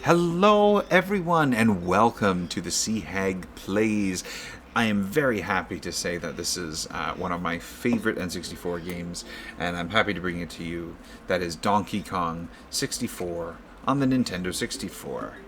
Hello everyone and welcome to the Sea Hag Plays. I am very happy to say that this is one of my favorite N64 games, and I'm happy to bring it to you. That is Donkey Kong 64 on the Nintendo 64.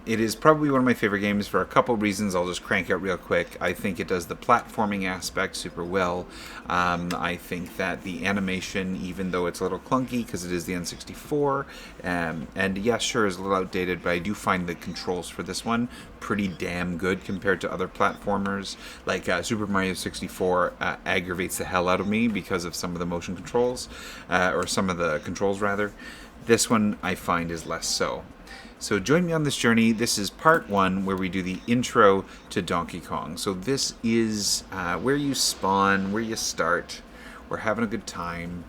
It is probably one of my favorite games for a couple reasons. I'll just crank out real quick. I think it does the platforming aspect super well. I think that the animation, even though it's a little clunky because it is the N64, and yes, sure, is a little outdated, but I do find the controls for this one pretty damn good compared to other platformers. Like Super Mario 64 aggravates the hell out of me because of some of the motion controls, or some of the controls rather. This one I find is less so. So join me on this journey. This is part one where we do the intro to Donkey Kong. So this is where you spawn, where you start. We're having a good time.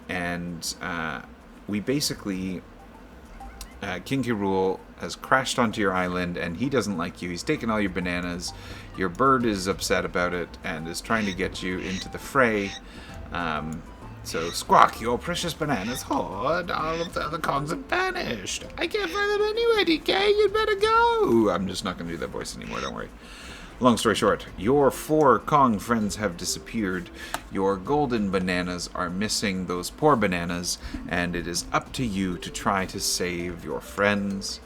And we basically, King K. Rool has crashed onto your island and he doesn't like you. He's taken all your bananas. Your bird is upset about it and is trying to get you into the fray. So, squawk, your precious bananas hoard, all of the other Kongs have vanished. I can't find them anywhere, DK, you'd better go. I'm just not going to do that voice anymore, don't worry. Long story short, your 4 Kong friends have disappeared. Your golden bananas are missing those poor bananas, and it is up to you to try to save your friends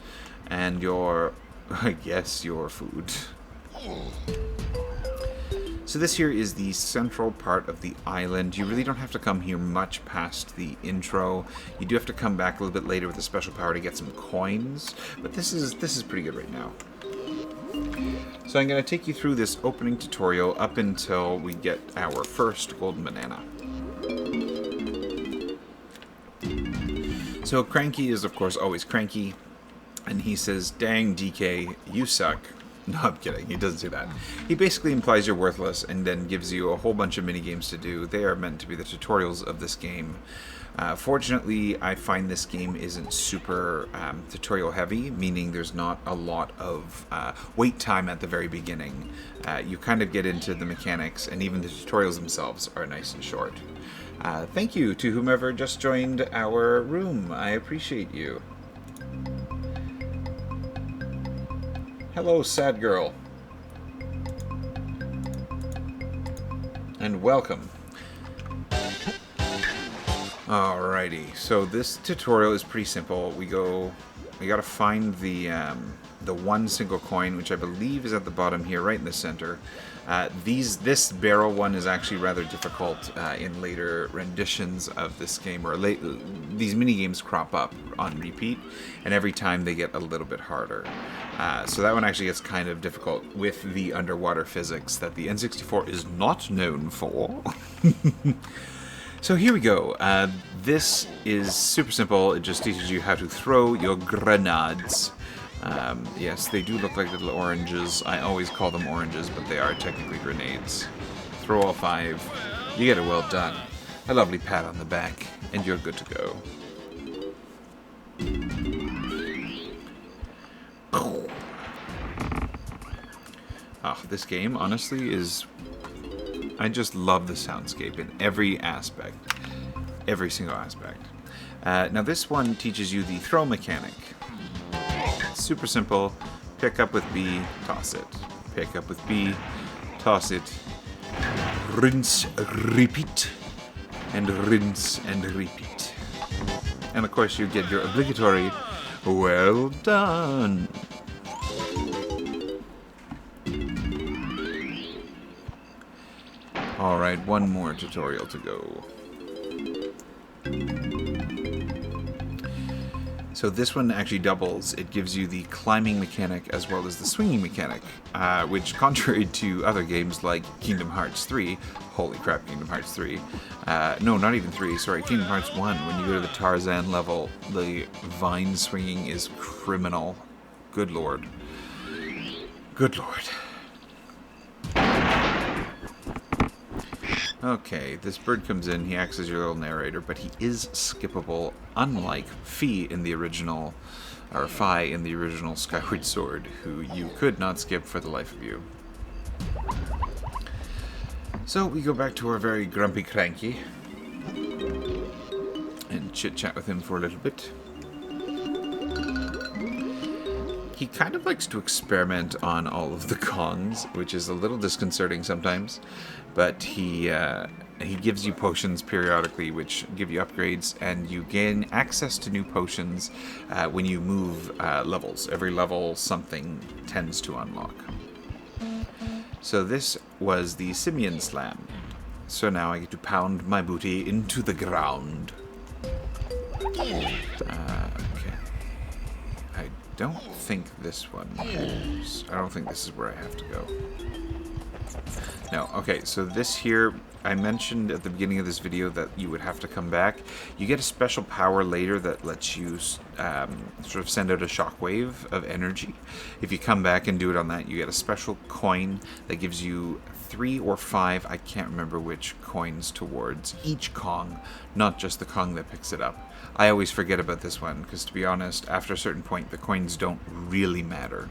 and your, I guess, your food. So this here is the central part of the island. You really don't have to come here much past the intro. You do have to come back a little bit later with a special power to get some coins, but this is pretty good right now. So I'm going to take you through this opening tutorial up until we get our first golden banana. So Cranky is of course always cranky, and he says, "Dang DK, you suck." No, I'm kidding. He doesn't say that. He basically implies you're worthless and then gives you a whole bunch of mini-games to do. They are meant to be the tutorials of this game. Fortunately, I find this game isn't super tutorial heavy, meaning there's not a lot of wait time at the very beginning. You kind of get into the mechanics, and even the tutorials themselves are nice and short. Thank you to whomever just joined our room. I appreciate you. Hello, sad girl. And welcome. Alrighty, so this tutorial is pretty simple. We gotta find the one single coin, which I believe is at the bottom here, right in the center. This barrel one is actually rather difficult in later renditions of this game, or these mini games crop up on repeat, and every time they get a little bit harder. So that one actually gets kind of difficult with the underwater physics that the N64 is not known for. So here we go. This is super simple. It just teaches you how to throw your grenades. Yes, they do look like little oranges. I always call them oranges, but they are technically grenades. Throw all 5. You get it well done. A lovely pat on the back, and you're good to go. This game, honestly, is... I just love the soundscape in every aspect. Every single aspect. Now this one teaches you the throw mechanic. Super simple. Pick up with B, toss it. Pick up with B, toss it. Rinse, repeat. And rinse and repeat. And of course you get your obligatory, well done. Alright, one more tutorial to go. So this one actually doubles. It gives you the climbing mechanic as well as the swinging mechanic, which, contrary to other games like Kingdom Hearts 3, holy crap, Kingdom Hearts 3, no, not even 3, sorry, Kingdom Hearts 1, when you go to the Tarzan level, the vine swinging is criminal. Good lord. Good lord. Okay, this bird comes in, he acts as your little narrator, but he is skippable, unlike Fi in the original Skyward Sword, who you could not skip for the life of you. So we go back to our very grumpy Cranky, and chit-chat with him for a little bit. He kind of likes to experiment on all of the Kongs, which is a little disconcerting sometimes. But he gives you potions periodically, which give you upgrades, and you gain access to new potions when you move levels. Every level, something tends to unlock. So this was the Simian Slam. So now I get to pound my booty into the ground. Okay. I don't think this one is... I don't think this is where I have to go. No, okay, so this here, I mentioned at the beginning of this video that you would have to come back. You get a special power later that lets you sort of send out a shockwave of energy. If you come back and do it on that, you get a special coin that gives you 3 or 5, I can't remember which, coins towards each Kong, not just the Kong that picks it up. I always forget about this one, because to be honest, after a certain point, the coins don't really matter.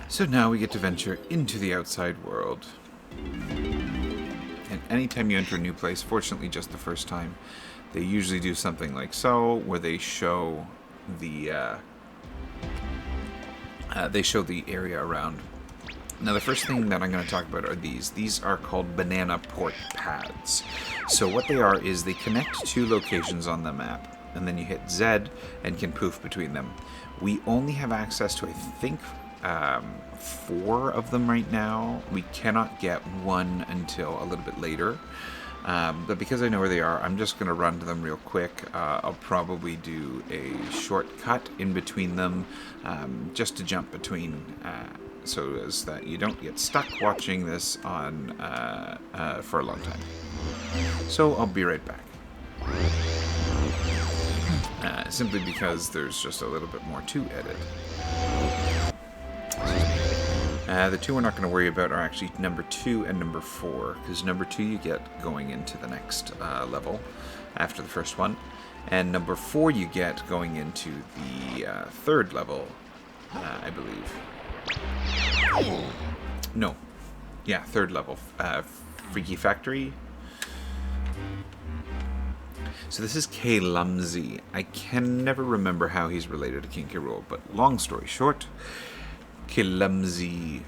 So now we get to venture into the outside world. And anytime you enter a new place, fortunately just the first time, they usually do something like so, where they show the area around. Now the first thing that I'm going to talk about are these. These are called banana port pads. So what they are is they connect 2 locations on the map, and then you hit Z and can poof between them. We only have access to, I think, 4 of them right now. We cannot get one until a little bit later. But because I know where they are, I'm just going to run to them real quick. I'll probably do a shortcut in between them, just to jump between, so as that you don't get stuck watching this on for a long time. So I'll be right back. Simply because there's just a little bit more to edit. The 2 we're not going to worry about are actually number 2 and number 4, because number 2 you get going into the next level after the first one, and number 4 you get going into the 3rd level, I believe. No. Yeah, 3rd level. Freaky Factory. So this is K-Lumsy. I can never remember how he's related to King K. Rool, but long story short, K-Lumsy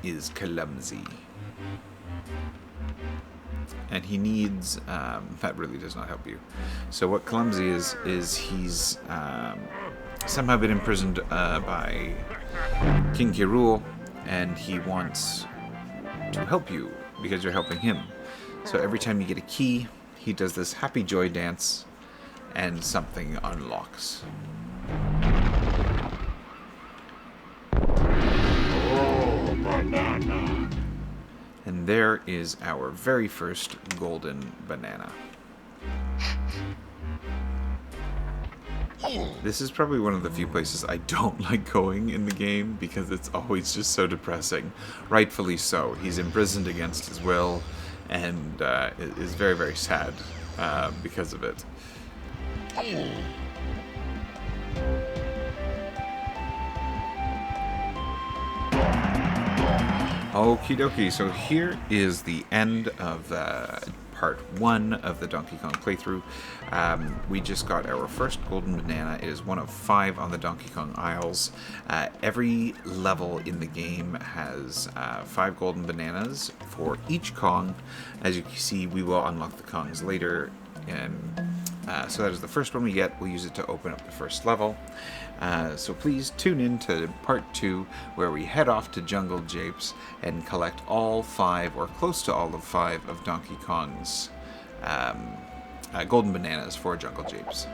is K-Lumsy. And he needs... that really does not help you. So what K-Lumsy is he's somehow been imprisoned by King K. Rool, and he wants to help you because you're helping him. So every time you get a key, he does this happy joy dance, and something unlocks. Oh, banana. And there is our very first golden banana. This is probably one of the few places I don't like going in the game, because it's always just so depressing. Rightfully so. He's imprisoned against his will, and is very, very sad because of it. Okie dokie, so here is the end of part 1 of the Donkey Kong playthrough. We just got our first golden banana. It is one of 5 on the Donkey Kong Isles. Every level in the game has 5 golden bananas for each Kong. As you can see, we will unlock the Kongs later, and so that is the first one we get. We'll use it to open up the first level. So please tune in to part 2, where we head off to Jungle Japes and collect all 5, or close to all of 5, of Donkey Kong's golden bananas for Jungle Japes.